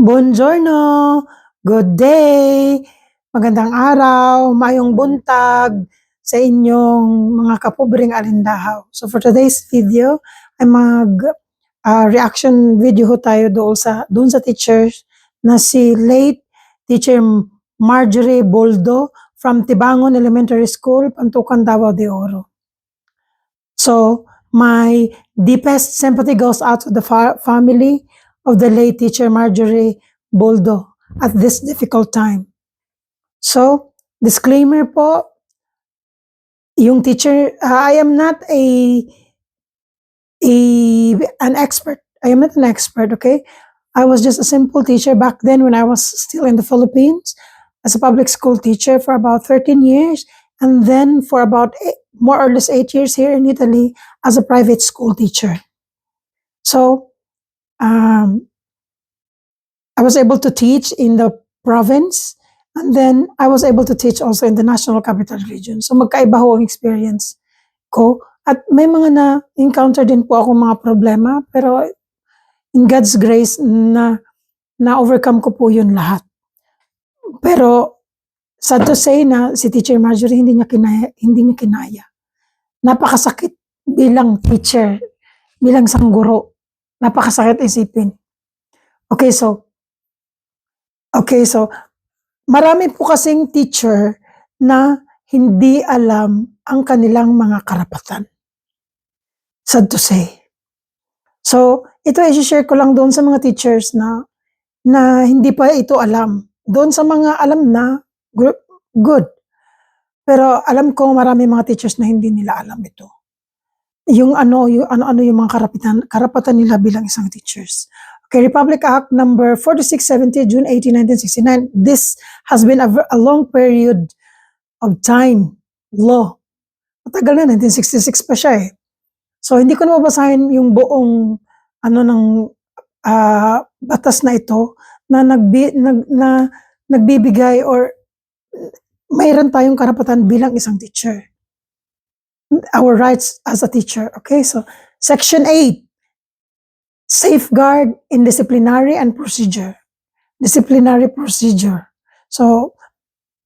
Buongiorno, good day, magandang araw, maayong buntag sa inyong mga kapobreng alindahaw. So for today's video ay reaction video ho tayo doon sa teacher na si late teacher Marjorie Boldo from Tibangon Elementary School, Pantukan, Davao de Oro. So my deepest sympathy goes out to the family of the late teacher Marjorie Boldo at this difficult time. So, disclaimer po, yung teacher, I am not an expert. I am not an expert, okay? I was just a simple teacher back then when I was still in the Philippines as a public school teacher for about 13 years, and then for about more or less 8 years here in Italy as a private school teacher. So, I was able to teach in the province, and then I was able to teach also in the National Capital Region. So magkaiba ho ang experience ko. At may mga na-encounter din po ako mga problema, pero in God's grace, na-overcome ko po yun lahat. Pero sad to say na si Teacher Marjorie hindi niya kinaya. Napakasakit bilang teacher, bilang isang guro. Napakasakit isipin. Okay, so marami po kasing teacher na hindi alam ang kanilang mga karapatan. Sad to say. So, ito i-share ko lang doon sa mga teachers na hindi pa ito alam. Doon sa mga alam na, good. Pero alam ko marami mga teachers na hindi nila alam ito. Yung ano yung mga karapatan nila bilang isang teachers. Okay, Republic Act number 4670, June 18, 1969. This has been a long period of time, law. Matagal na, 1966 pa siya eh. So, hindi ko na mabasahin yung buong batas na ito na nagbibigay or mayroon tayong karapatan bilang isang teacher. Our rights as a teacher. Okay, so Section 8. Safeguard in disciplinary and procedure. Disciplinary procedure. So,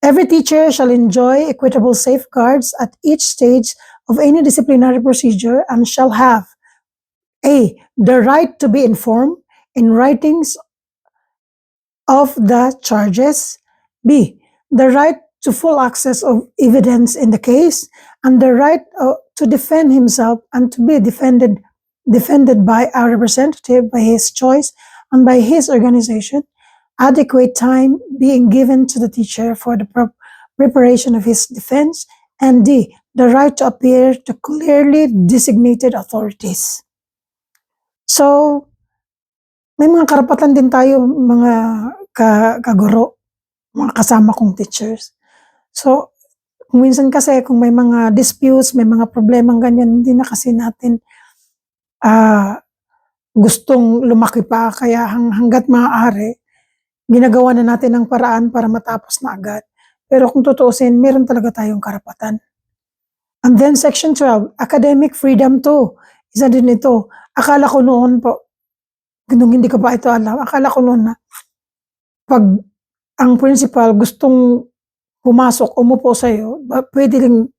every teacher shall enjoy equitable safeguards at each stage of any disciplinary procedure and shall have A. The right to be informed in writings of the charges. B. The right to full access of evidence in the case and the right to defend himself and to be defended by a representative by his choice and by his organization, adequate time being given to the teacher for the preparation of his defense, and D, the right to appear to clearly designated authorities. So, may mga karapatan din tayo mga kaguro, mga kasama kong teachers. So, minsan kasi kung may mga disputes, may mga problemang ganyan, hindi na kasi natin gustong lumaki pa, kaya hanggat maaari, ginagawa na natin ang paraan para matapos na agad. Pero kung tutuusin, meron talaga tayong karapatan. And then Section 12, academic freedom to. Isa din ito. Akala ko noon po, nung hindi ko pa ito alam, akala ko noon na pag ang principal gustong pumasok, umupo sa'yo, pwede rin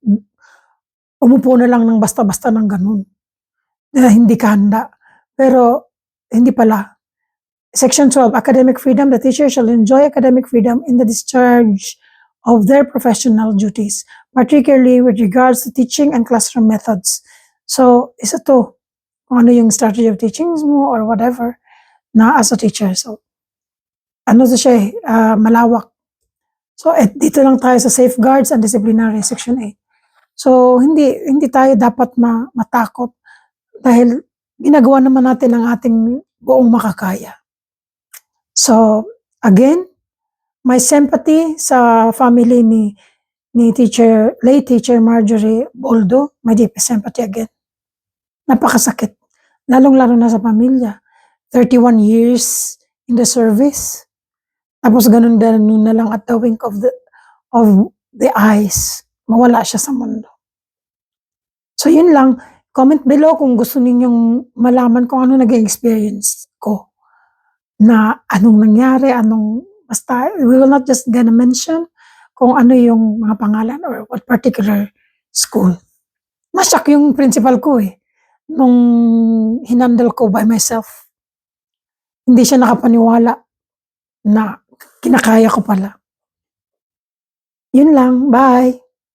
umupo na lang ng basta-basta ng ganun. Hindi ka handa. Pero hindi pala. Section 12, academic freedom. The teacher shall enjoy academic freedom in the discharge of their professional duties, particularly with regards to teaching and classroom methods. So, isa to. Kung ano yung strategy of teaching mo or whatever na as a teacher. So, siya malawak. So, dito lang tayo sa safeguards and disciplinary, Section 8. So, hindi tayo dapat matakot dahil ginagawa naman natin ang ating buong makakaya. So, again, my sympathy sa family ni late teacher Marjorie Boldo, my deepest sympathy again. Napakasakit. Lalong-lalo na sa pamilya. 31 years in the service. Tapos ganun na lang at the wink of the eyes. Mawala siya sa mundo. So yun lang. Comment below kung gusto ninyong malaman kung ano naging experience ko. na anong nangyari, basta we will not just gonna mention kung ano yung mga pangalan or what particular school. Na-shock yung principal ko, nung hinandle ko by myself. Hindi siya nakapaniwala na kinakaya ko pala. Yun lang, bye.